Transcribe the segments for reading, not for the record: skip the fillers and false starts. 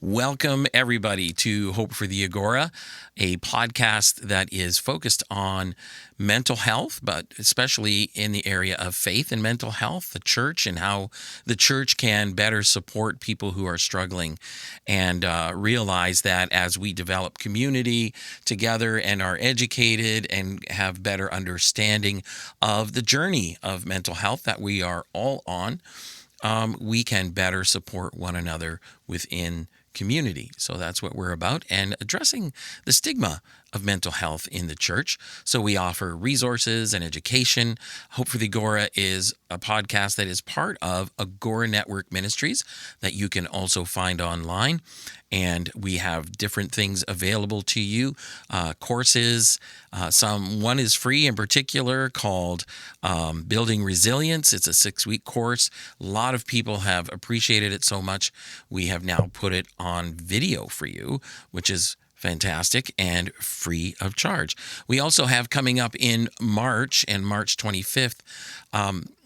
Welcome, everybody, to Hope for the Agora, a podcast that is focused on mental health, but especially in the area of faith and mental health, the church, and how the church can better support people who are struggling, and realize that as we develop community together and are educated and have better understanding of the journey of mental health that we are all on, we can better support one another within community. So that's what we're about, and addressing the stigma of mental health in the church. So we offer resources and education. Hope for the Agora is a podcast that is part of Agora Network Ministries that you can also find online. And we have different things available to you, courses. One is free in particular called Building Resilience. It's a 6-week course. A lot of people have appreciated it so much. We have now put it on video for you, which is fantastic and free of charge. We also have coming up in March, and March 25th,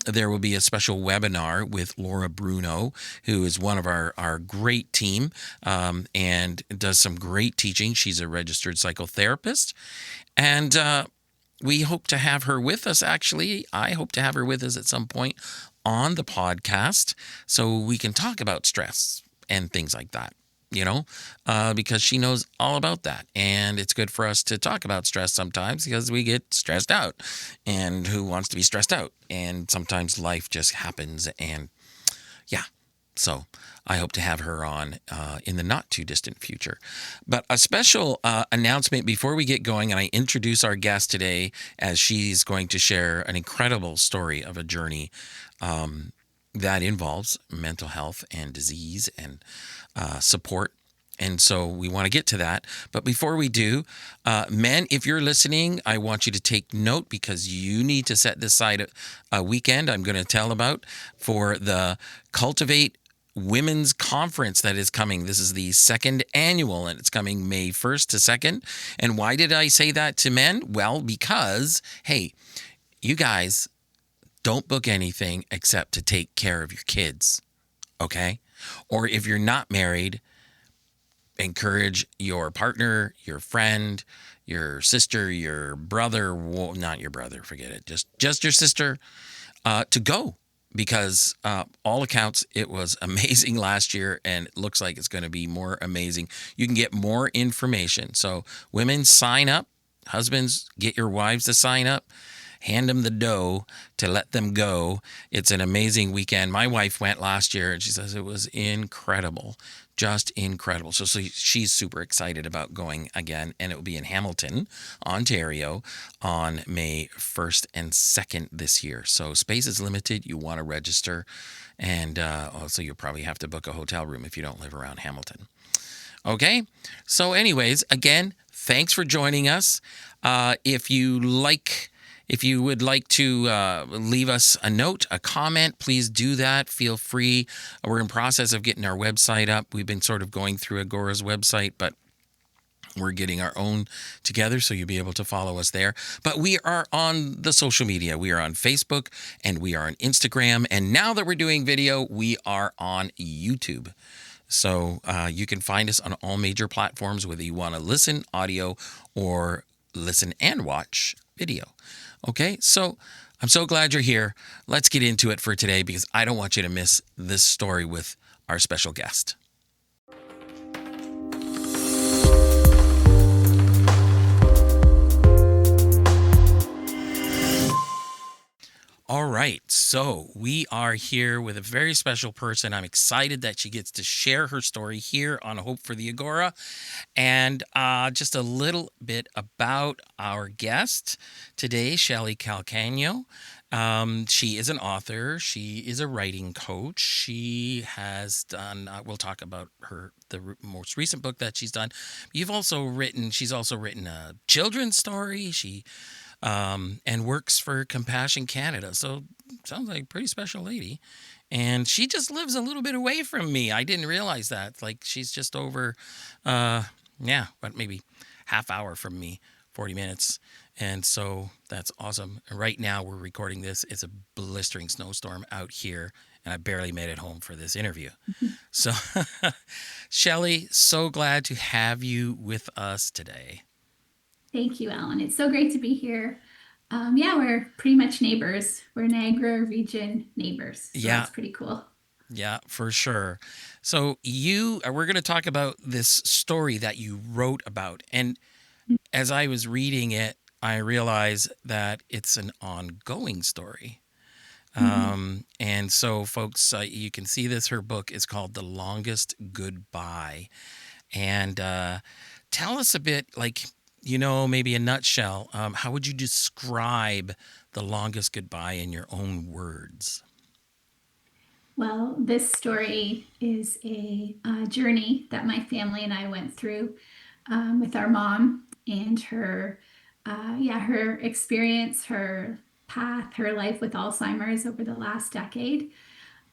there will be a special webinar with Laura Bruno, who is one of our great team and does some great teaching. She's a registered psychotherapist. And we hope to have her with us, actually. I hope to have her with us at some point on the podcast so we can talk about stress and things like that. Because she knows all about that. And it's good for us to talk about stress sometimes because we get stressed out. And who wants to be stressed out? And sometimes life just happens. And yeah, so I hope to have her on in the not too distant future. But a special announcement before we get going, and I introduce our guest today as she's going to share an incredible story of a journey that involves mental health and disease and support. And so we want to get to that. But before we do, men, if you're listening, I want you to take note because you need to set this aside a weekend I'm going to tell about for the Cultivate Women's Conference that is coming. This is the second annual, and it's coming May 1st to 2nd. And why did I say that to men? Well, because, hey, you guys don't book anything except to take care of your kids, okay? Or if you're not married, encourage your partner, your friend, your sister, your brother, not your brother, forget it, just your sister, to go. Because all accounts, it was amazing last year, and it looks like it's going to be more amazing. You can get more information. So women, sign up. Husbands, get your wives to sign up. Hand them the dough to let them go. It's an amazing weekend. My wife went last year, and she says it was incredible, just incredible. So she's super excited about going again, and it will be in Hamilton, Ontario, on May 1st and 2nd this year. So space is limited. You want to register, and also you'll probably have to book a hotel room if you don't live around Hamilton. Okay, so anyways, again, thanks for joining us. If you would like to leave us a note, a comment, please do that. Feel free. We're in process of getting our website up. We've been sort of going through Agora's website, but we're getting our own together, so you'll be able to follow us there. But we are on the social media. We are on Facebook, and we are on Instagram. And now that we're doing video, we are on YouTube. So you can find us on all major platforms, whether you want to listen audio or listen and watch video. Okay, so I'm so glad you're here. Let's get into it for today because I don't want you to miss this story with our special guest. All right, so we are here with a very special person. I'm excited that she gets to share her story here on Hope for the Agora. And just a little bit about our guest today, Shelly Calcagno. She is an author. She is a writing coach. She has done, we'll talk about the most recent book that she's done. She's also written a children's story. She and works for Compassion Canada. So sounds like a pretty special lady. And she just lives a little bit away from me. I didn't realize that. Like she's just over, maybe half hour from me, 40 minutes. And so that's awesome. Right now we're recording this. It's a blistering snowstorm out here and I barely made it home for this interview. So, Shelly, so glad to have you with us today. Thank you, Alan. It's so great to be here. Yeah, we're pretty much neighbors. We're Niagara region neighbors, so Yeah, that's pretty cool. yeah, for sure. So, we're going to talk about this story that you wrote about. And as I was reading it, I realized that it's an ongoing story. Mhm. And so, folks, you can see this. Her book is called The Longest Goodbye. And tell us a bit, like, maybe a nutshell, how would you describe The Longest Goodbye in your own words? Well, this story is a journey that my family and I went through with our mom and her experience, her path, her life with Alzheimer's over the last decade.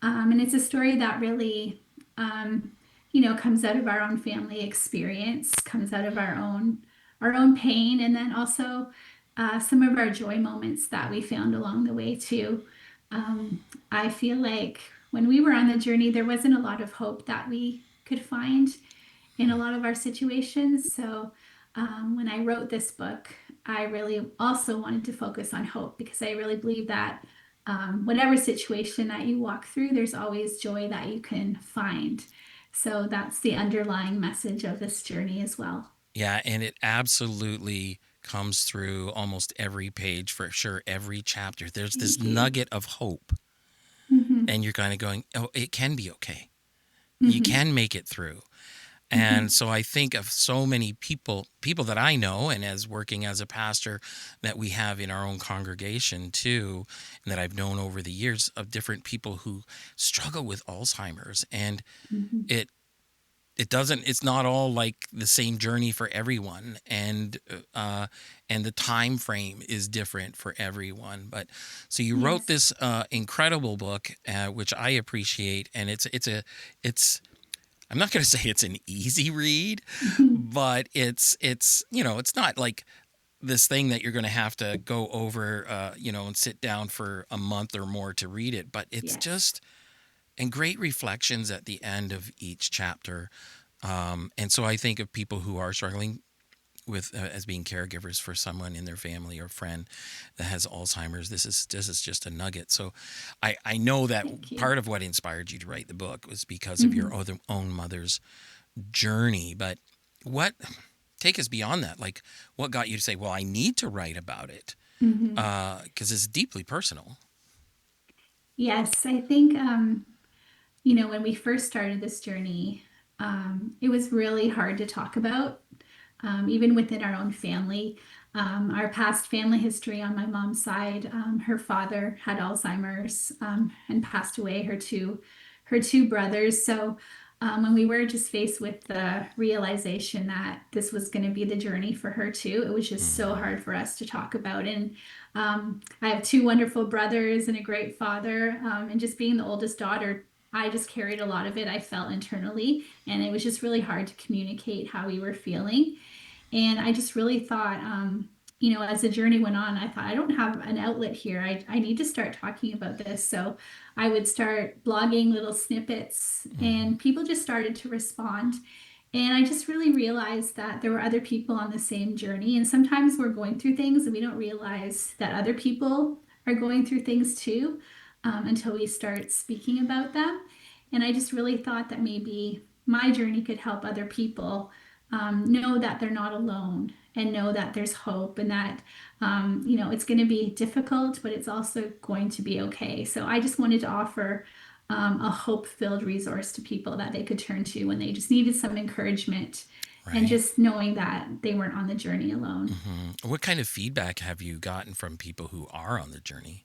And it's a story that really, um, comes out of our own family experience, comes out of our own pain, and then also some of our joy moments that we found along the way too. I feel like when we were on the journey, there wasn't a lot of hope that we could find in a lot of our situations. So when I wrote this book, I really also wanted to focus on hope because I really believe that whatever situation that you walk through, there's always joy that you can find. So that's the underlying message of this journey as well. Yeah, and it absolutely comes through almost every page, for sure, every chapter. There's this Thank you. nugget of hope, Hmm. and you're kind of going, oh, it can be okay. You Hmm. can make it through. And Hmm. so I think of so many people that I know, and as working as a pastor, that we have in our own congregation too, and that I've known over the years, of different people who struggle with Alzheimer's. And Hmm. it it's not all like the same journey for everyone, and the time frame is different for everyone. But so you wrote Yes. this incredible book, which I appreciate, and it's I'm not going to say it's an easy read, Hmm. but it's not like this thing that you're going to have to go over, and sit down for a month or more to read it. But it's Yes. just, and great reflections at the end of each chapter. And so I think of people who are struggling with, as being caregivers for someone in their family or friend that has Alzheimer's. This is just a nugget. So I know that Thank you. part of what inspired you to write the book was because of your Hmm. own mother's journey. But what take us beyond that? Like, what got you to say, "Well, I need to write about it," Hmm. because it's deeply personal. Yes, I think when we first started this journey, it was really hard to talk about, even within our own family. Our past family history on my mom's side, her father had Alzheimer's and passed away. Her two brothers. So when we were just faced with the realization that this was going to be the journey for her too, it was just so Mm-hmm. hard for us to talk about. And I have two wonderful brothers and a great father. And just being the oldest daughter, I just carried a lot of it. I felt internally, and it was just really hard to communicate how we were feeling. And I just really thought, as the journey went on, I thought, I don't have an outlet here. I need to start talking about this. So I would start blogging little snippets, Mm-hmm. and people just started to respond. And I just really realized that there were other people on the same journey. And sometimes we're going through things and we don't realize that other people are going through things too, until we start speaking about them. And I just really thought that maybe my journey could help other people know that they're not alone and know that there's hope and that, it's going to be difficult, but it's also going to be okay. So I just wanted to offer a hope-filled resource to people that they could turn to when they just needed some encouragement and Right. just knowing that they weren't on the journey alone. What kind of feedback have you gotten from people who are on the journey?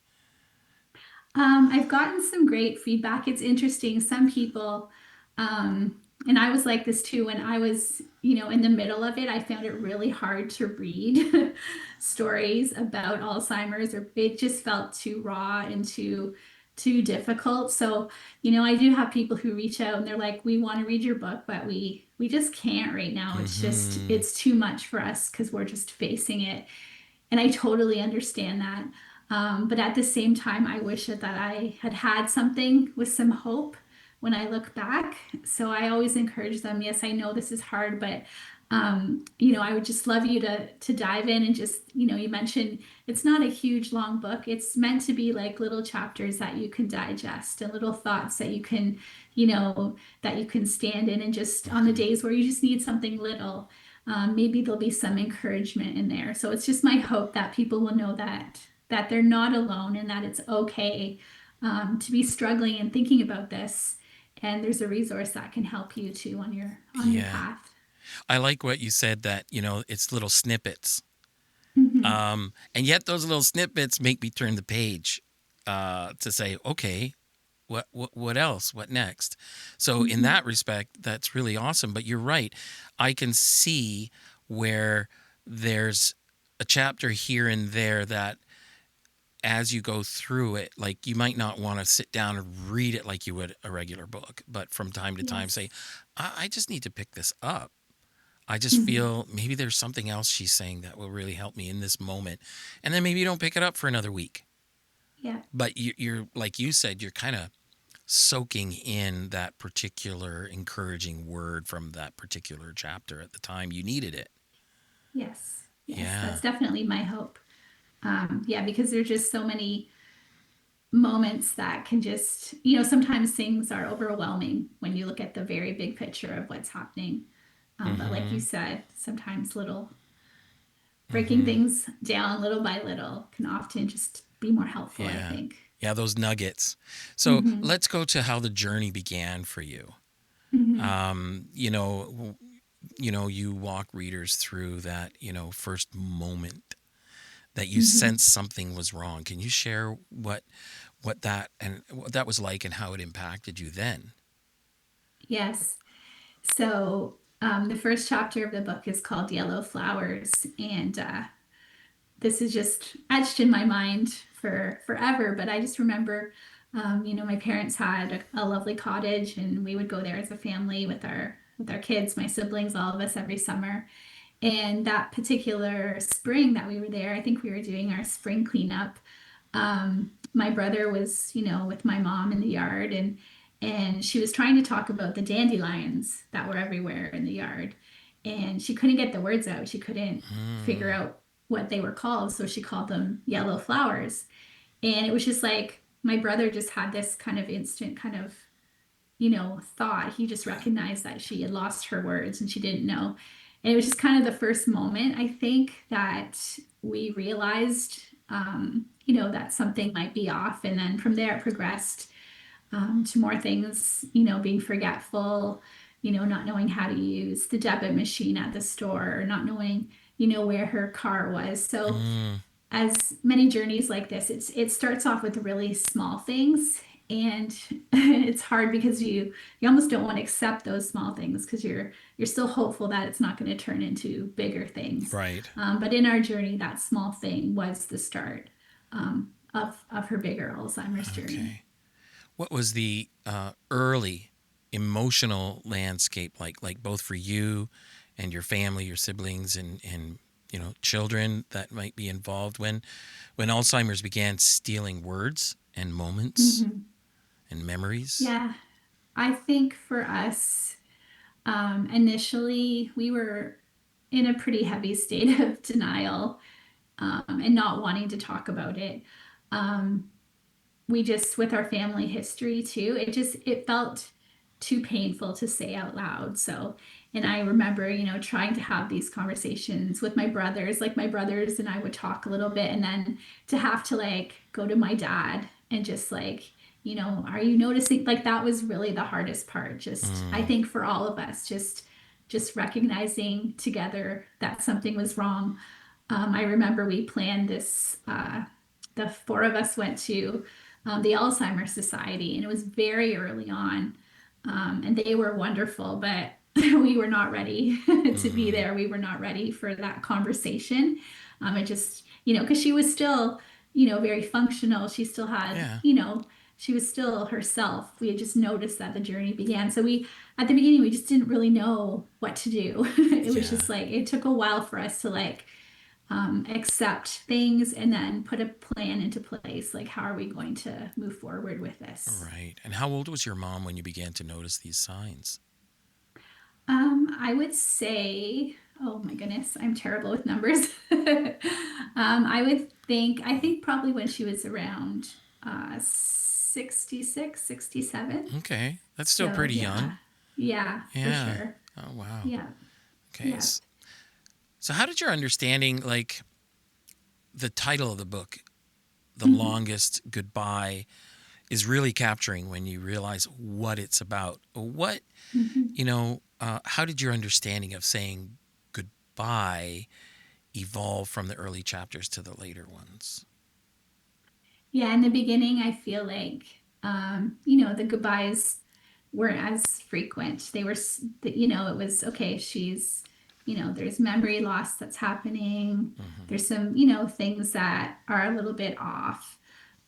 I've gotten some great feedback. It's interesting. Some people, and I was like this too, when I was, in the middle of it, I found it really hard to read stories about Alzheimer's, or it just felt too raw and too difficult. So, I do have people who reach out and they're like, we want to read your book, but we just can't right now. Mm-hmm. It's too much for us because we're just facing it. And I totally understand that. But at the same time, I wish that I had had something with some hope when I look back. So I always encourage them. Yes, I know this is hard, but I would just love you to dive in and just, you mentioned it's not a huge long book. It's meant to be like little chapters that you can digest and little thoughts that you can stand in, and just on the Mhm. days where you just need something little, maybe there'll be some encouragement in there. So it's just my hope that people will know that they're not alone, and that it's okay to be struggling and thinking about this. And there's a resource that can help you too on your Yeah. path. I like what you said that, it's little snippets. Hmm. And yet those little snippets make me turn the page to say, okay, what else? What next? So in Hmm. that respect, that's really awesome. But you're right. I can see where there's a chapter here and there that as you go through it, like you might not want to sit down and read it like you would a regular book, but from time to time say, Yes. I just need to pick this up. I just Hmm. feel maybe there's something else she's saying that will really help me in this moment. And then maybe you don't pick it up for another week. Yeah. But you're like you said, you're kind of soaking in that particular encouraging word from that particular chapter at the time you needed it. Yes. Yes. Yeah. That's definitely my hope. Yeah, because there's just so many moments that can just, sometimes things are overwhelming when you look at the very big picture of what's happening. But like you Mm-hmm. said, sometimes little breaking Mm-hmm. things down little by little can often just be more helpful, I Yeah. think. Yeah, those nuggets. So Hmm. let's go to how the journey began for you. Hmm. Um, you know, you walk readers through that, first moment that you Hmm. sensed something was wrong. Can you share what that was like and how it impacted you then? Yes. So the first chapter of the book is called Yellow Flowers. And this is just etched in my mind for forever. But I just remember, my parents had a lovely cottage, and we would go there as a family with our kids, my siblings, all of us every summer. And that particular spring that we were there, I think we were doing our spring cleanup. My brother was, with my mom in the yard, and she was trying to talk about the dandelions that were everywhere in the yard. And she couldn't get the words out. She couldn't figure Mm, out what they were called, so she called them yellow flowers. And it was just like my brother just had this kind of instant kind of thought. He just recognized that she had lost her words and she didn't know. And it was just kind of the first moment, I think, that we realized, that something might be off. And then from there, it progressed to more things, being forgetful, not knowing how to use the debit machine at the store, or not knowing, where her car was. So mm, as many journeys like this, it starts off with really small things, and it's hard because you almost don't want to accept those small things because you're still hopeful that it's not going to turn into bigger things. right. But in our journey, that small thing was the start of her bigger Alzheimer's journey. Okay. What was the early emotional landscape like both for you and your family, your siblings, and children that might be involved when Alzheimer's began stealing words and moments Hmm. and memories? Yeah, I think for us, initially we were in a pretty heavy state of denial, and not wanting to talk about it. Um, we just, with our family history too, it felt too painful to say out loud. So, and I remember, trying to have these conversations with my brothers, like my brothers and I would talk a little bit, and then to have to like go to my dad and just like, are you noticing? Like that was really the hardest part. Just, I Mm, think for all of us, just recognizing together that something was wrong. I remember we planned this, the four of us went to the Alzheimer's Society, and it was very early on. And they were wonderful, but we were not ready to be mm, there. We were not ready for that conversation. It just, because she was still, very functional. She still had, yeah, she was still herself. We had just noticed that the journey began. So at the beginning, we just didn't really know what to do. It was yeah. just like, it took a while for us to like, accept things and then put a plan into place. Like, how are we going to move forward with this? Right. And how old was your mom when you began to notice these signs? I would say, oh my goodness, I'm terrible with numbers. I think probably when she was around 66, 67. Okay. That's still So pretty young. yeah, for Yeah. sure. Oh, wow. Yeah, Okay. yeah. So how did your understanding, like the title of the book, The Mhm, Longest Goodbye, is really capturing when you realize what it's about? What, mhm. how did your understanding of saying goodbye evolve from the early chapters to the later ones? Yeah, in the beginning, I feel like, the goodbyes weren't as frequent. It was okay, there's memory loss that's happening. Hmm. There's some, things that are a little bit off.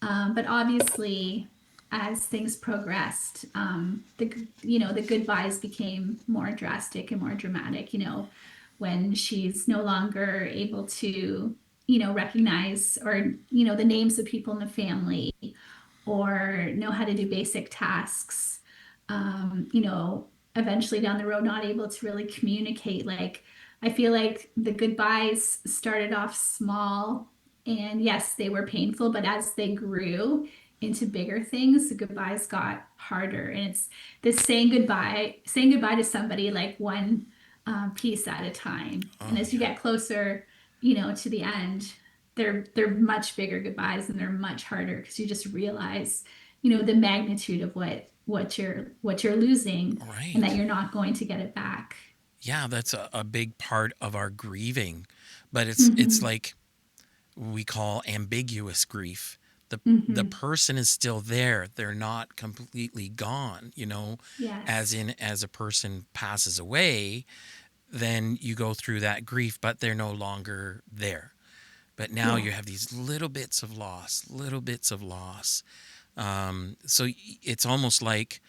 But obviously, as things progressed, the goodbyes became more drastic and more dramatic, when she's no longer able to, recognize or, the names of people in the family or know how to do basic tasks. Eventually down the road, not able to really communicate. Like, I feel like the goodbyes started off small, and yes, they were painful, but as they grew into bigger things, the goodbyes got harder. And it's this saying goodbye to somebody like one piece at a time. And Oh, as you yeah. get closer, to the end, they're much bigger goodbyes and they're much harder because you just realize, the magnitude of what you're losing and that Right. you're not going to get it back. Yeah, that's a big part of our grieving. But it's Hmm. like we call ambiguous grief. The Hmm. person is still there. They're not completely gone, as Yes. in as a person passes away, then you go through that grief, but they're no longer there. But now Yeah. you have these little bits of loss, little bits of loss. So it's almost like,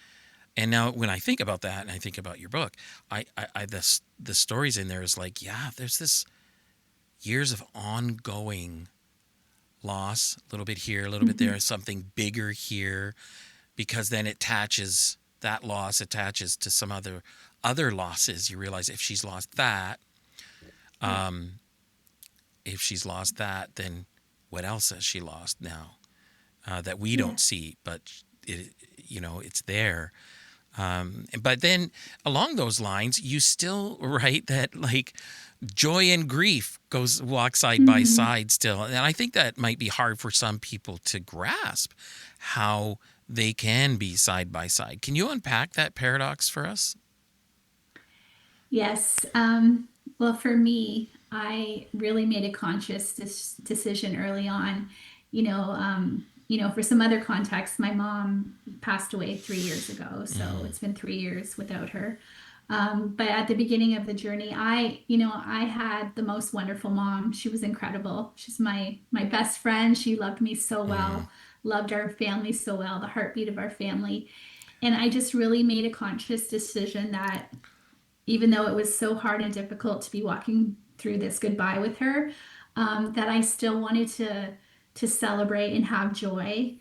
and now when I think about that and I think about your book, the stories in there is like, yeah, there's this years of ongoing loss, a little bit here, a little bit there, Hmm. something bigger here, because then that loss attaches to some other losses. You realize Yeah. if she's lost that, then what else has she lost now that we Yeah. don't see, but it's there. But then along those lines, you still write that like joy and grief walk side by Hmm. side still, and I think that might be hard for some people to grasp how they can be side by side. Can you unpack that paradox for us? Yes. Well, for me, I really made a conscious decision early on. For some other context, my mom passed away 3 years ago, so Mm, it's been 3 years without her. But at the beginning of the journey, I had the most wonderful mom. She was incredible. She's my best friend. She loved me so mm, well, loved our family so well, the heartbeat of our family. And I just really made a conscious decision that even though it was so hard and difficult to be walking through this goodbye with her, that I still wanted to celebrate and have joy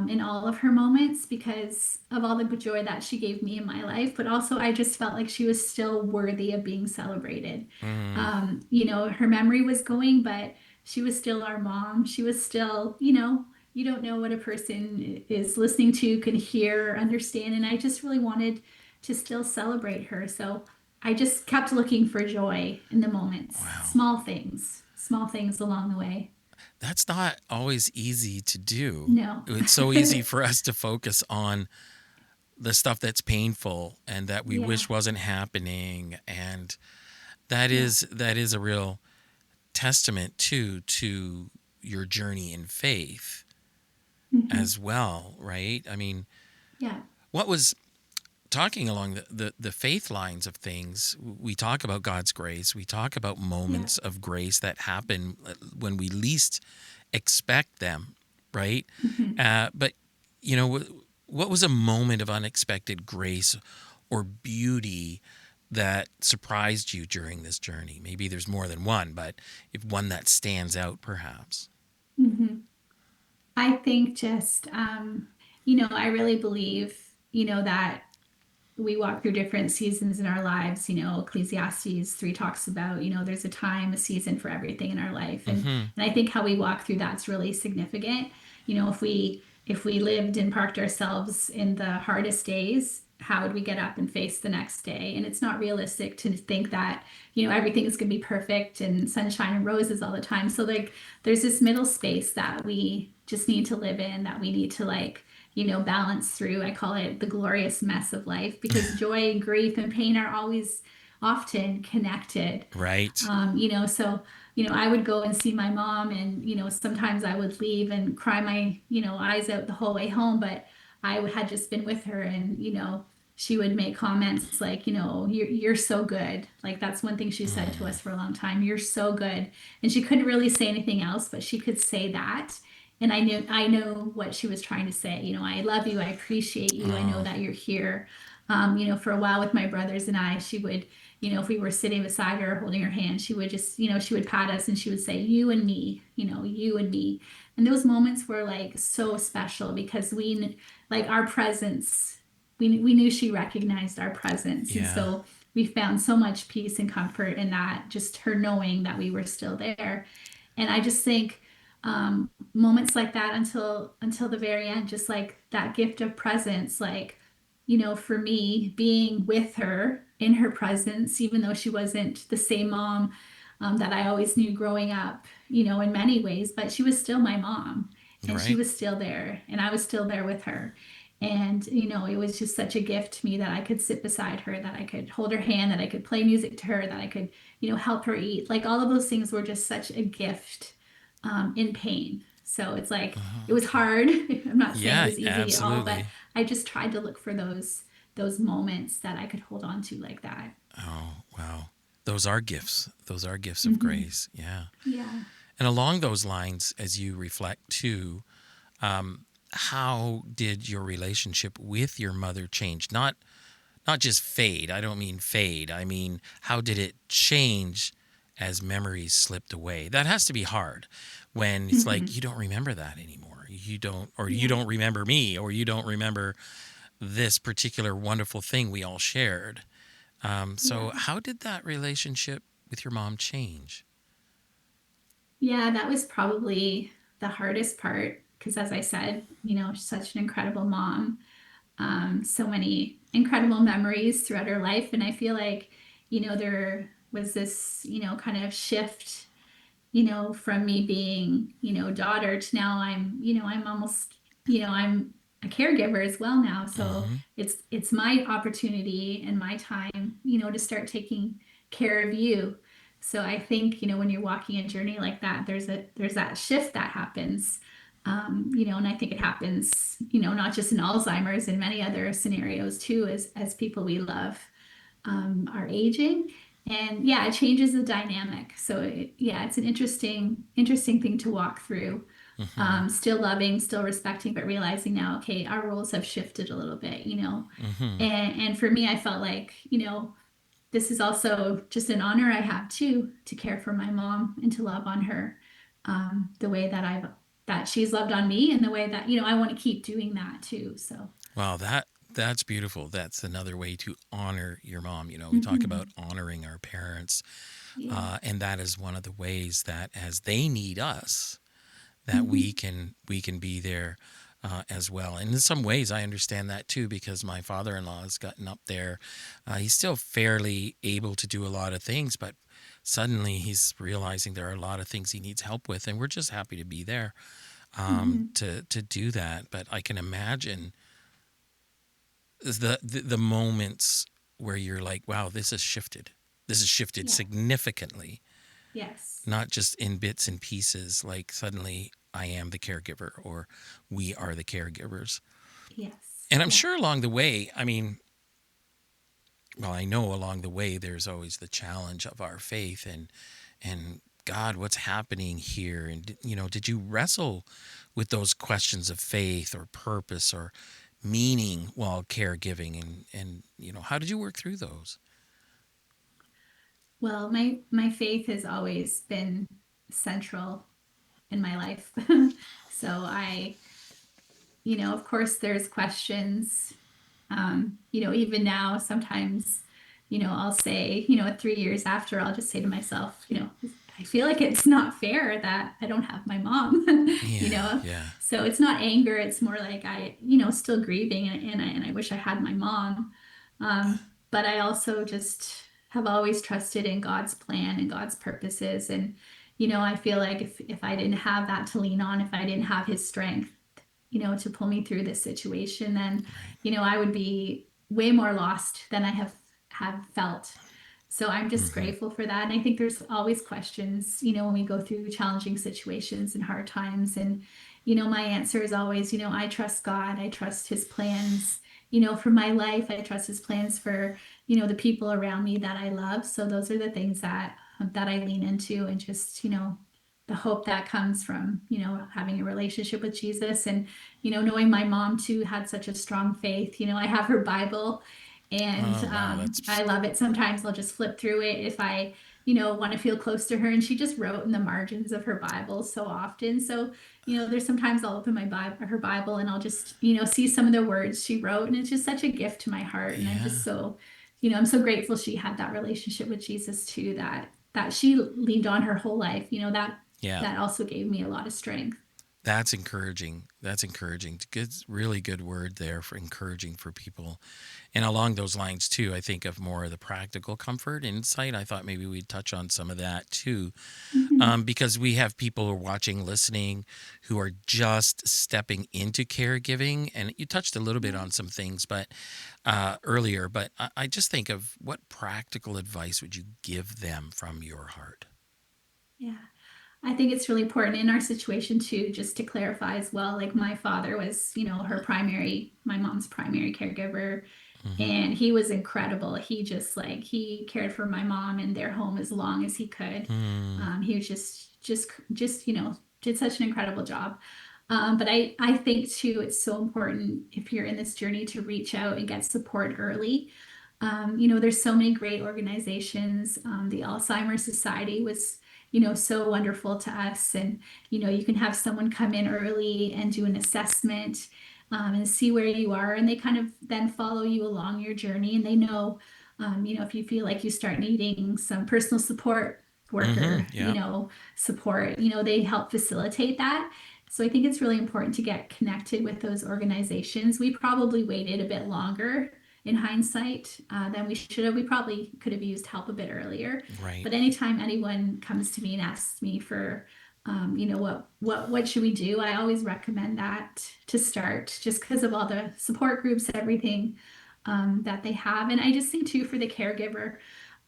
in all of her moments because of all the joy that she gave me in my life. But also, I just felt like she was still worthy of being celebrated. mm. Her memory was going, but she was still our mom. She was still, you don't know what a person is listening to, can hear, understand. And I just really wanted to still celebrate her. So I just kept looking for joy in the moments, Wow. small things along the way. That's not always easy to do. No. It's so easy for us to focus on the stuff that's painful and that we Yeah. wish wasn't happening, and that Yeah. is a real testament to your journey in faith Hmm. as well, right? I mean, Yeah. what was talking along the faith lines of things, we talk about God's grace, we talk about Yeah. moments of grace that happen when we least expect them, right? Hmm. But what was a moment of unexpected grace or beauty that surprised you during this journey? Maybe there's more than one, but if one that stands out, perhaps. Hmm. I think just, I really believe, that we walk through different seasons in our lives. Ecclesiastes 3 talks about, there's a time, a season for everything in our life. Mm-hmm. And I think how we walk through that's really significant. If we lived and parked ourselves in the hardest days, how would we get up and face the next day? And it's not realistic to think that, everything is going to be perfect and sunshine and roses all the time. So like there's this middle space that we just need to live in, that we need to like, balance through. I call it the glorious mess of life because joy, grief, and pain are always often connected. Right. So, I would go and see my mom and, sometimes I would leave and cry my, eyes out the whole way home, but I had just been with her and, she would make comments like, you're so good. Like that's one thing she said to Mm. us for a long time. You're so good. And she couldn't really say anything else, but she could say that. And I know what she was trying to say. I love you. I appreciate you. I know Oh, that you're here. For a while with my brothers and I, she would, if we were sitting beside her holding her hand, she would just, she would pat us and she would say, you and me, you and me. And those moments were like so special because like our presence, we knew she recognized our presence. And yeah. so we found so much peace and comfort in that, just her knowing that we were still there. And I just think moments like that until the very end, just like that gift of presence, like, for me, being with her in her presence, even though she wasn't the same mom that I always knew growing up, in many ways, but she was still my mom and she Right. was still there and I was still there with her. And, it was just such a gift to me that I could sit beside her, that I could hold her hand, that I could play music to her, that I could, help her eat. Like all of those things were just such a gift in pain. So it's like it Oh, was okay. hard. I'm not saying it Yeah, was easy at all, but absolutely. I just tried to look for those moments that I could hold on to like that. Oh, wow. Those are gifts. Those are gifts of Hmm. grace. Yeah. Yeah. And along those lines, as you reflect too, how did your relationship with your mother change? Not just fade. I don't mean fade. I mean, how did it change as memories slipped away? That has to be hard when it's like Hmm. you don't remember that anymore. You don't, or you Yeah. don't remember me, or you don't remember this particular wonderful thing we all shared. So, Yeah. how did that relationship with your mom change? Yeah, that was probably the hardest part because as I said, she's such an incredible mom. So many incredible memories throughout her life. And I feel like, there was this, kind of shift, from me being, daughter to now I'm almost, I'm a caregiver as well now. So Mm-hmm. it's my opportunity and my time, to start taking care of you. So I think, when you're walking a journey like that, there's that shift that happens. And I think it happens, not just in Alzheimer's and many other scenarios too, as people we love are aging. And yeah, it changes the dynamic. So yeah, it's an interesting thing to walk through. Mm-hmm. Still loving, still respecting, but realizing now, okay, our roles have shifted a little bit, Mm-hmm. And for me, I felt like, this is also just an honor I have too, to care for my mom and to love on her the way that she's loved on me and the way that, I want to keep doing that too. So Wow, that's beautiful. That's another way to honor your mom. We talk about mhm. honoring our parents, Yeah. and that is one of the ways that as they need us, that we Mhm. can be there as well. And in some ways, I understand that too because my father-in-law has gotten up there. He's still fairly able to do a lot of things, but suddenly he's realizing there are a lot of things he needs help with, and we're just happy to be there Mhm. to do that. But I can imagine the moments where you're like, wow, this has shifted. This has shifted Yeah. significantly, Yes. not just in bits and pieces. Like suddenly I am the caregiver or we are the caregivers. Yes. And I'm Yeah. sure along the way, I mean, well, I know along the way there's always the challenge of our faith and God, what's happening here? And did you wrestle with those questions of faith or purpose or meaning while caregiving and how did you work through those? Well, my faith has always been central in my life. So of course there's questions. Even now, sometimes, I'll say, 3 years after, I'll just say to myself, I feel like it's not fair that I don't have my mom, you Yeah, know? yeah. So it's not anger. It's more like still grieving and I wish I had my mom. But I also just have always trusted in God's plan and God's purposes. And, I feel like if I didn't have that to lean on, if I didn't have his strength, to pull me through this situation, then, Right. I would be way more lost than I have felt. So I'm just Hmm. grateful for that. And I think there's always questions, when we go through challenging situations and hard times. And, my answer is always, I trust God. I trust his plans, for my life. I trust his plans for, the people around me that I love. So those are the things that I lean into, and just, the hope that comes from, having a relationship with Jesus. And, knowing my mom too had such a strong faith. I have her Bible, and Oh, wow. That's, I love it. Sometimes I'll just flip through it if I, want to feel close to her. And she just wrote in the margins of her Bible so often. So, there's sometimes I'll open her Bible, and I'll just, see some of the words she wrote. And it's just such a gift to my heart. And I'm yeah, just so, I'm so grateful she had that relationship with Jesus too, that she leaned on her whole life. yeah. That also gave me a lot of strength. That's encouraging. That's encouraging. Good, really good word there for encouraging for people. And along those lines, too, I think of more of the practical comfort, insight. I thought maybe we'd touch on some of that, too, Mhm. because we have people who are watching, listening, who are just stepping into caregiving. And you touched a little bit Yeah. on some things, but earlier. But I just think of what practical advice would you give them from your heart? Yeah. I think it's really important in our situation too, just to clarify as well. Like my father was, my mom's primary caregiver, Hmm. and he was incredible. He just he cared for my mom and their home as long as he could. Mm, He was just, did such an incredible job. But I think too, it's so important if you're in this journey to reach out and get support early. There's so many great organizations. The Alzheimer's Society was, so wonderful to us. And, you can have someone come in early and do an assessment, and see where you are. And they kind of then follow you along your journey. And they know, if you feel like you start needing some personal support, hmm. worker, Yeah. support, they help facilitate that. So I think it's really important to get connected with those organizations. We probably waited a bit longer in hindsight, than we should have. We probably could have used help a bit earlier. Right. But anytime anyone comes to me and asks me for, what should we do, I always recommend that to start, just because of all the support groups, everything, that they have. And I just think too, for the caregiver,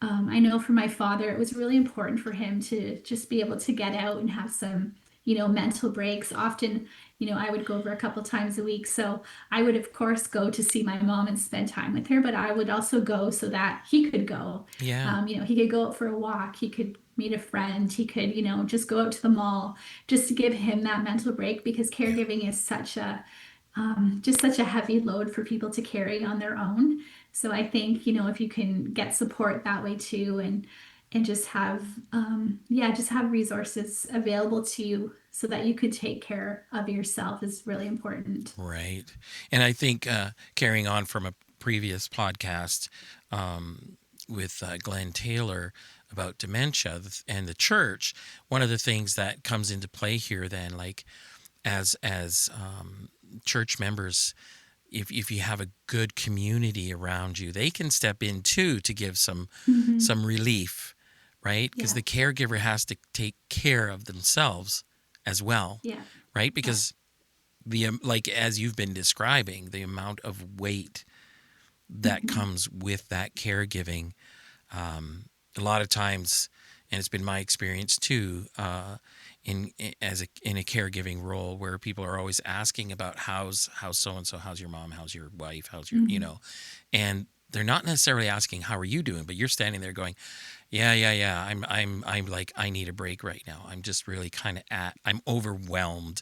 I know for my father, it was really important for him to just be able to get out and have some, mental breaks. Often, I would go over a couple times a week. So I would, of course, go to see my mom and spend time with her, but I would also go so that he could go. Yeah. He could go out for a walk. He could meet a friend. He could, just go out to the mall, just to give him that mental break, because Yeah. caregiving is just such a heavy load for people to carry on their own. So I think, if you can get support that way too, and just have, just have resources available to you so that you could take care of yourself, is really important. Right. And I think carrying on from a previous podcast with Glenn Taylor about dementia and the church, one of the things that comes into play here then, like as church members, if you have a good community around you, they can step in too to give Hmm. some relief, right? Because Yeah, the caregiver has to take care of themselves as well, yeah, right? yeah. Because the like as you've been describing, the amount of weight that Hmm. comes with that caregiving, a lot of times, and it's been my experience too, in a caregiving role where people are always asking about how's so and so, how's your mom, how's your wife, how's your, Hmm. and they're not necessarily asking how are you doing, but you're standing there going, yeah, yeah, yeah. I'm like, I need a break right now. I'm just really kind of I'm overwhelmed,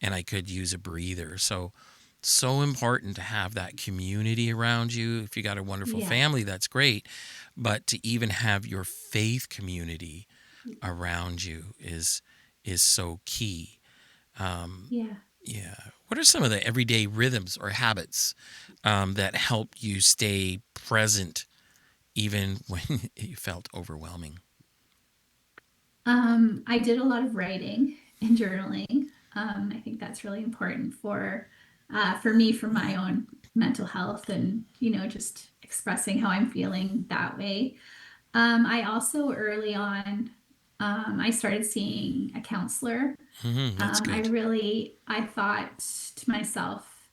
and I could use a breather. So So important to have that community around you. If you got a wonderful Yeah. family, that's great. But to even have your faith community around you is so key. Yeah. Yeah. What are some of the everyday rhythms or habits that help you stay present even when you felt overwhelming? I did a lot of writing and journaling. I think that's really important for me, for my own mental health, and just expressing how I'm feeling that way. I also early on, I started seeing a counselor. That's good. I thought to myself,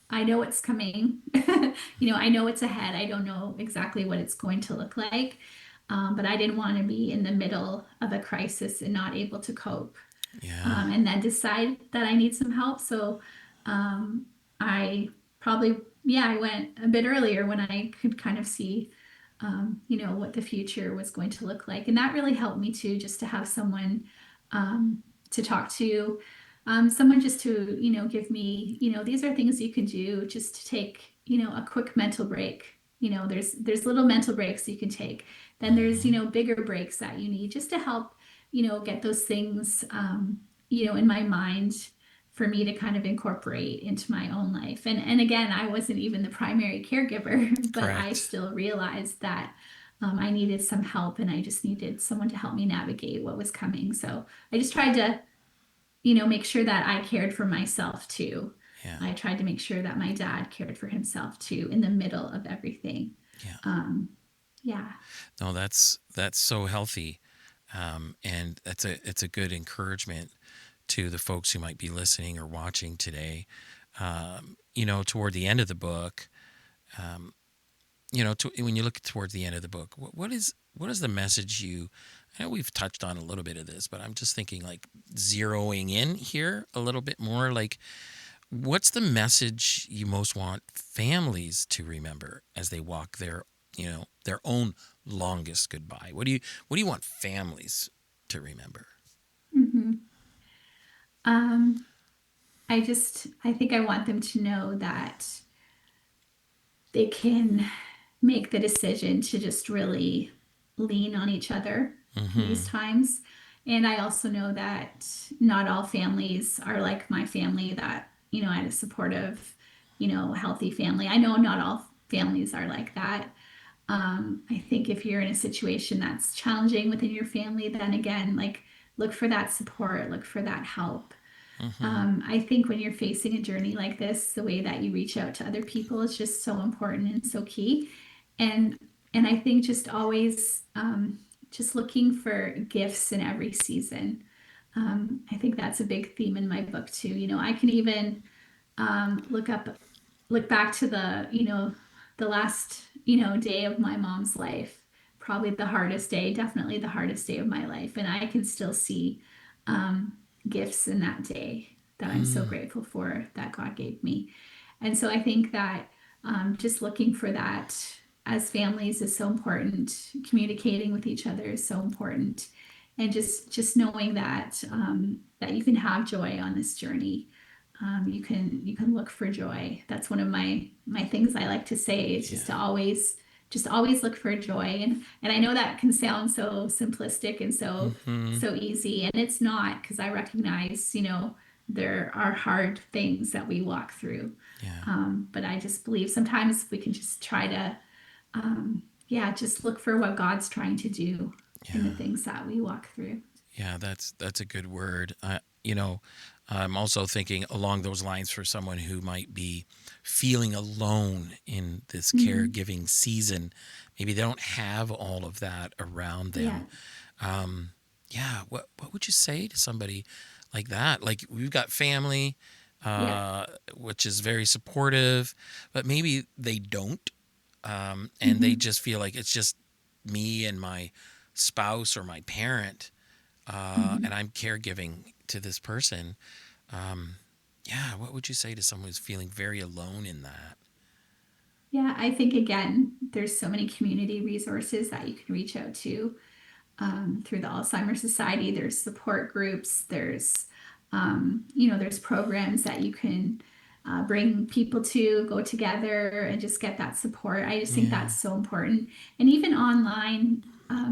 I know it's coming. I know it's ahead. I don't know exactly what it's going to look like. But I didn't want to be in the middle of a crisis and not able to cope, Yeah. and then decide that I need some help. So um, I probably, yeah, I went a bit earlier when I could kind of see, what the future was going to look like. And that really helped me too, just to have someone to talk to, someone just to, give me, these are things you can do just to take, a quick mental break. There's little mental breaks you can take. Then there's, Hmm. bigger breaks that you need just to help, get those things, in my mind for me to kind of incorporate into my own life. And again, I wasn't even the primary caregiver, but I Correct. still realized that I needed some help and I just needed someone to help me navigate what was coming. So I just tried to, make sure that I cared for myself too. Yeah. I tried to make sure that my dad cared for himself too in the middle of everything. Yeah. Um, yeah. No, that's so healthy, and it's a good encouragement to the folks who might be listening or watching today. Toward the end of the book, when you look toward the end of the book, what is the message you? I know we've touched on a little bit of this, but I'm just thinking like zeroing in here a little bit more. Like, what's the message you most want families to remember as they walk their own longest goodbye? What do you want families to remember? hmm Um, I think I want them to know that they can make the decision to just really lean on each other in these Hmm. times. And I also know that not all families are like my family, that, I had a supportive, healthy family. I know not all families are like that. I think if you're in a situation that's challenging within your family, then again, like look for that support, look for that help. Hmm. I think when you're facing a journey like this, the way that you reach out to other people is just so important and so key. And and I think just always just looking for gifts in every season. I think that's a big theme in my book too. I can even look look back to the last, day of my mom's life, probably the hardest day, definitely the hardest day of my life. And I can still see um, gifts in that day that I'm so Mm. grateful for that God gave me. And so I think that just looking for that as families is so important. Communicating with each other is so important. And just knowing that that you can have joy on this journey. You can look for joy. That's one of my things I like to say, is Yeah. just always look for joy. And I know that can sound so simplistic and Hmm. so easy, and it's not, because I recognize, there are hard things that we walk through. Yeah. But I just believe sometimes we can just try to, yeah, just look for what God's trying to do in the Yeah. things that we walk through. Yeah, that's a good word. I'm also thinking along those lines for someone who might be feeling alone in this Mhm. caregiving season. Maybe they don't have all of that around Yeah, them. Yeah, what would you say to somebody like that? Like, we've got family, yeah. uh, which is very supportive, but maybe they don't, and they hmm just feel like it's just me and my spouse or my parent, and hmm I'm caregiving to this person. Um, yeah, what would you say to someone who's feeling very alone in that? Yeah, I think again, there's so many community resources that you can reach out to through the Alzheimer's Society. There's support groups. There's programs that you can bring people to go together and just get that support. I just think Yeah. that's so important. And even online,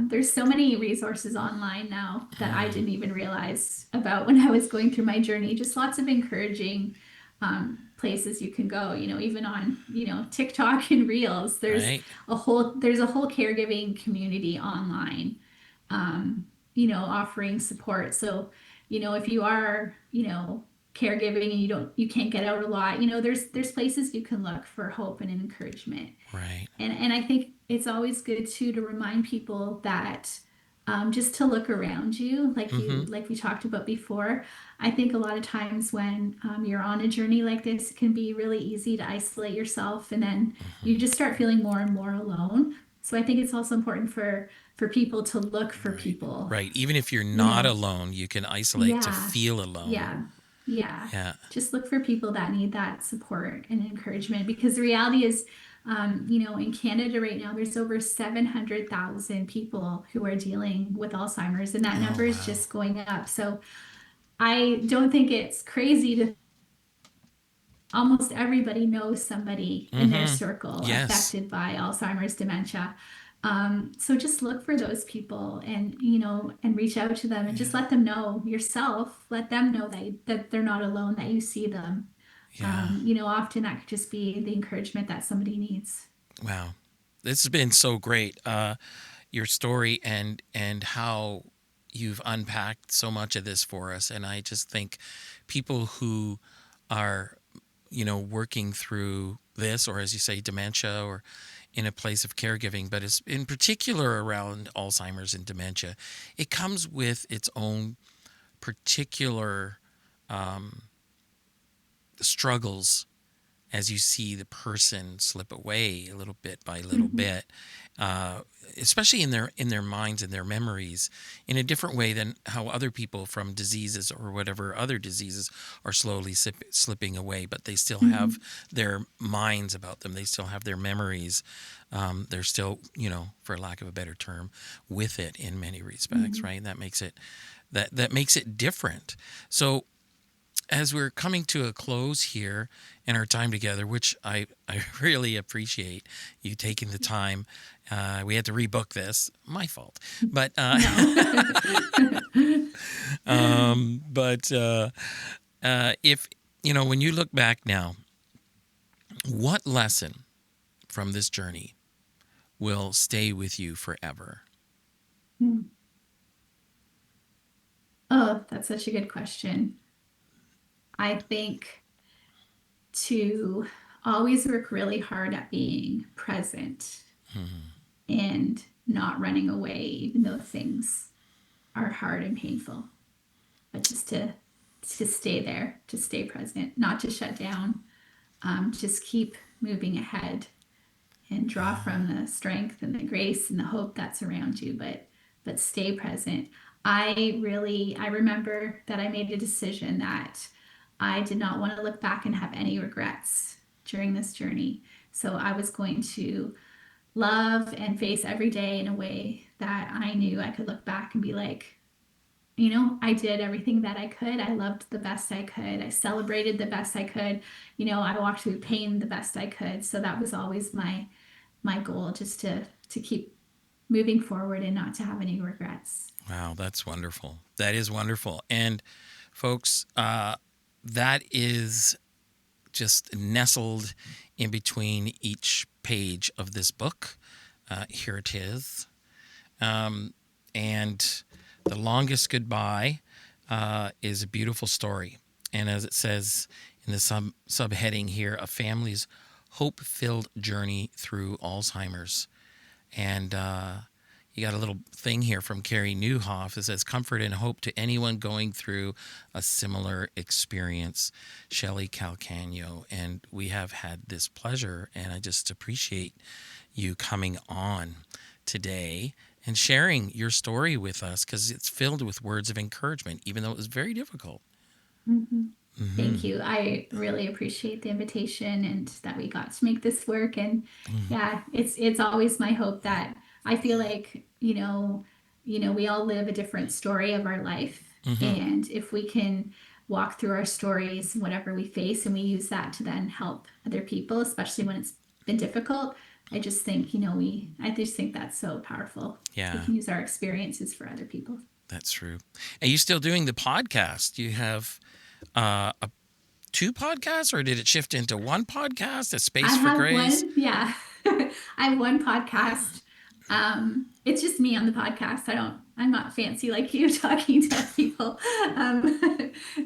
there's so many resources online now that I didn't even realize about when I was going through my journey. Just lots of encouraging places you can go, even on, TikTok and Reels. Right. There's a whole caregiving community online, offering support. So, if you are, caregiving and you can't get out a lot, there's places you can look for hope and encouragement. Right. And I think it's always good too to remind people that just to look around you, Mm-hmm. like we talked about before. I think a lot of times when you're on a journey like this, it can be really easy to isolate yourself, and then Mm-hmm. you just start feeling more and more alone. So I think it's also important for people to look for Right. people, Right. Even if you're you not know, alone, you can isolate to yeah, feel alone. yeah, yeah. Yeah. Just look for people that need that support and encouragement, because the reality is, in Canada right now, there's over 700,000 people who are dealing with Alzheimer's, and that Oh, number is wow. just going up. So I don't think it's crazy to almost everybody knows somebody in their Mm-hmm. circle Yes. affected by Alzheimer's dementia. So just look for those people and, and reach out to them and just Yeah. let them know yourself, let them know that they're not alone, that you see them. Yeah. Often that could just be the encouragement that somebody needs. Wow. This has been so great. Your story and how you've unpacked so much of this for us. And I just think people who are, working through this, or as you say, dementia, or in a place of caregiving, but it's in particular around Alzheimer's and dementia, it comes with its own particular struggles as you see the person slip away a little bit by little Mhm. bit, uh, especially in their minds and their memories, in a different way than how other people from diseases or whatever other diseases are slowly slipping away. But they still have Mhm. their minds about them. They still have their memories. They're still, for lack of a better term, with it in many respects. Mhm. Right. That makes it different. So as we're coming to a close here in our time together, which I really appreciate you taking the time. We had to rebook this, my fault. But No. if when you look back now, what lesson from this journey will stay with you forever? Oh, that's such a good question. I think to always work really hard at being present Hmm. and not running away, even though things are hard and painful, but just to stay there, to stay present, not to shut down, just keep moving ahead and draw Yeah. from the strength and the grace and the hope that's around you, but stay present. I remember that I made a decision that I did not want to look back and have any regrets during this journey. So I was going to love and face every day in a way that I knew I could look back and be like, I did everything that I could. I loved the best I could. I celebrated the best I could. I walked through pain the best I could. So that was always my goal, just to keep moving forward and not to have any regrets. Wow, that's wonderful. That is wonderful. And folks, that is just nestled in between each page of this book. Here it is. And The Longest Goodbye is a beautiful story. And as it says in the subheading here, a family's hope filled journey through Alzheimer's. And you got a little thing here from Carrie Newhoff that says, comfort and hope to anyone going through a similar experience. Shelly Calcagno. And we have had this pleasure, and I just appreciate you coming on today and sharing your story with us, because it's filled with words of encouragement, even though it was very difficult. Mhm. Mm-hmm. Thank you. I really appreciate the invitation and that we got to make this work. And yeah, it's always my hope that I feel like, we all live a different story of our life. Mm-hmm. And if we can walk through our stories, whatever we face, and we use that to then help other people, especially when it's been difficult. I just think, I just think that's so powerful. Yeah. We can use our experiences for other people. That's true. And you still doing the podcast? You have two podcasts, or did it shift into one podcast, A Space for Grace? Yeah. I have one podcast. It's just me on the podcast. I'm not fancy like you talking to people.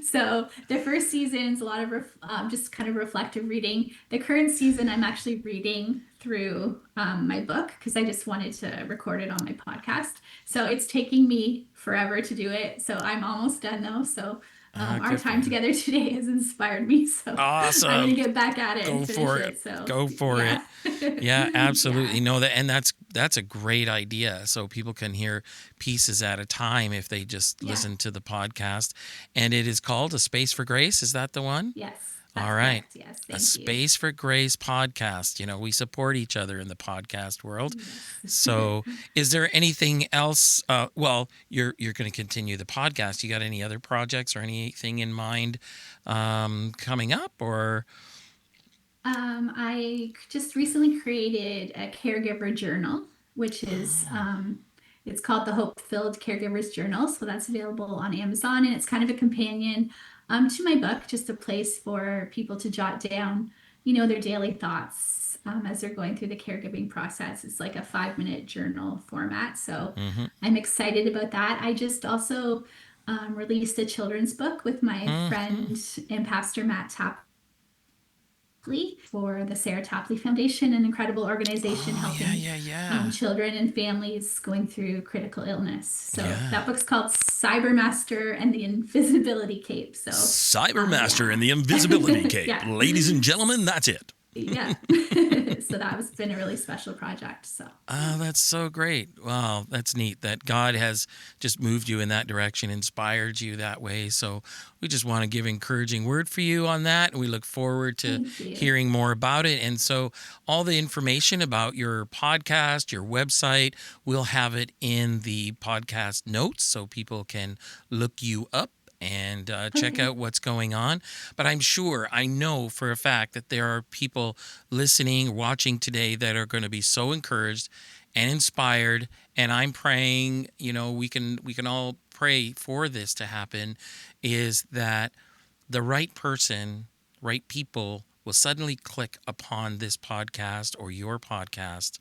So the first season's a lot of just kind of reflective reading. The current season, I'm actually reading through my book because I just wanted to record it on my podcast. So it's taking me forever to do it. So I'm almost done though. So our time together today has inspired me. So awesome. I'm going to get back at it and finish it. So Go for it. Yeah, absolutely. Yeah. No, that's a great idea. So people can hear pieces at a time if they just listen to the podcast. And it is called A Space for Grace. Is that the one? Yes. All right. Correct. Yes. A Space for Grace podcast. We support each other in the podcast world. Yes. So is there anything else? Well, you're going to continue the podcast. You got any other projects or anything in mind coming up, or? I just recently created a caregiver journal, which is it's called the Hope-Filled Caregivers Journal. So that's available on Amazon, and it's kind of a companion to my book, just a place for people to jot down, their daily thoughts as they're going through the caregiving process. It's like a 5-minute journal format. So I'm excited about that. I just also released a children's book with my friend and pastor Matt Tapley for the Sarah Tapley Foundation, an incredible organization helping children and families going through critical illness. So that book's called Cybermaster and the Invisibility Cape. So Cybermaster and the Invisibility Cape. Ladies and gentlemen, that's it. Yeah. So that been a really special project. So. Oh, that's so great. Wow, that's neat that God has just moved you in that direction, inspired you that way. So we just want to give encouraging word for you on that. And we look forward to hearing more about it. And so all the information about your podcast, your website, we'll have it in the podcast notes so people can look you up and check out what's going on. But I know for a fact that there are people listening, watching today that are going to be so encouraged and inspired. And I'm praying, we can all pray for this to happen, is that the right person, right people will suddenly click upon this podcast or your podcast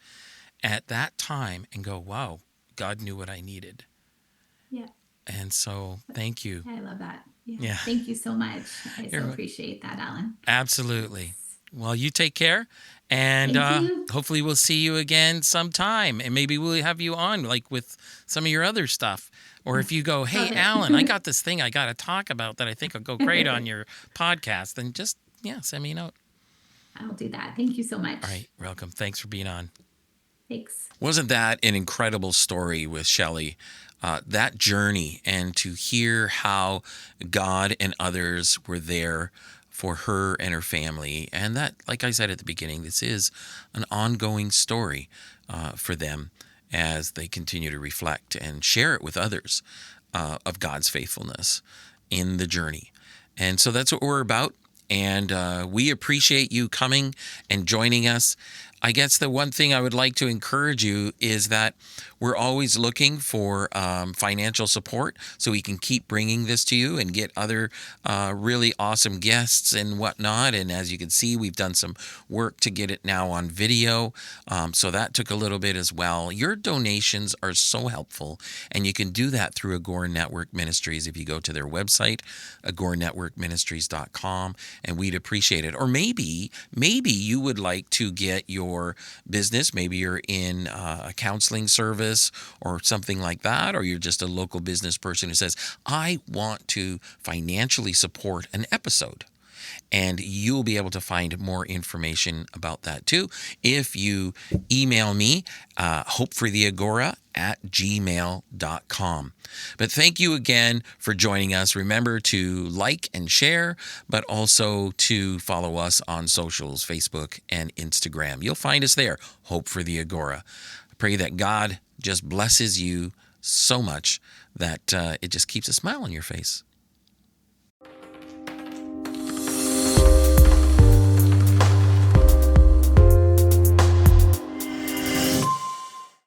at that time and go, wow, God knew what I needed. Yeah. And so thank you. I love that. Yeah. Thank you so much. I so appreciate that, Alan. Absolutely. Well, you take care. And hopefully we'll see you again sometime. And maybe we'll have you on like with some of your other stuff. Or if you go, hey, Alan, I got this thing I got to talk about that I think will go great on your podcast, then just, send me a note. I'll do that. Thank you so much. All right. Welcome. Thanks for being on. Thanks. Wasn't that an incredible story with Shelly? That journey, and to hear how God and others were there for her and her family. And that, like I said at the beginning, this is an ongoing story for them as they continue to reflect and share it with others of God's faithfulness in the journey. And so that's what we're about. And we appreciate you coming and joining us. I guess the one thing I would like to encourage you is that we're always looking for financial support so we can keep bringing this to you and get other really awesome guests and whatnot. And as you can see, we've done some work to get it now on video. So that took a little bit as well. Your donations are so helpful, and you can do that through Agora Network Ministries if you go to their website, agoranetworkministries.com, and we'd appreciate it. Or maybe you would like to get your business, maybe you're in a counseling service or something like that, or you're just a local business person who says, I want to financially support an episode. And you'll be able to find more information about that too if you email me, hopefortheagora@gmail.com. But thank you again for joining us. Remember to like and share, but also to follow us on socials, Facebook and Instagram. You'll find us there, Hope for the Agora. I pray that God just blesses you so much that it just keeps a smile on your face.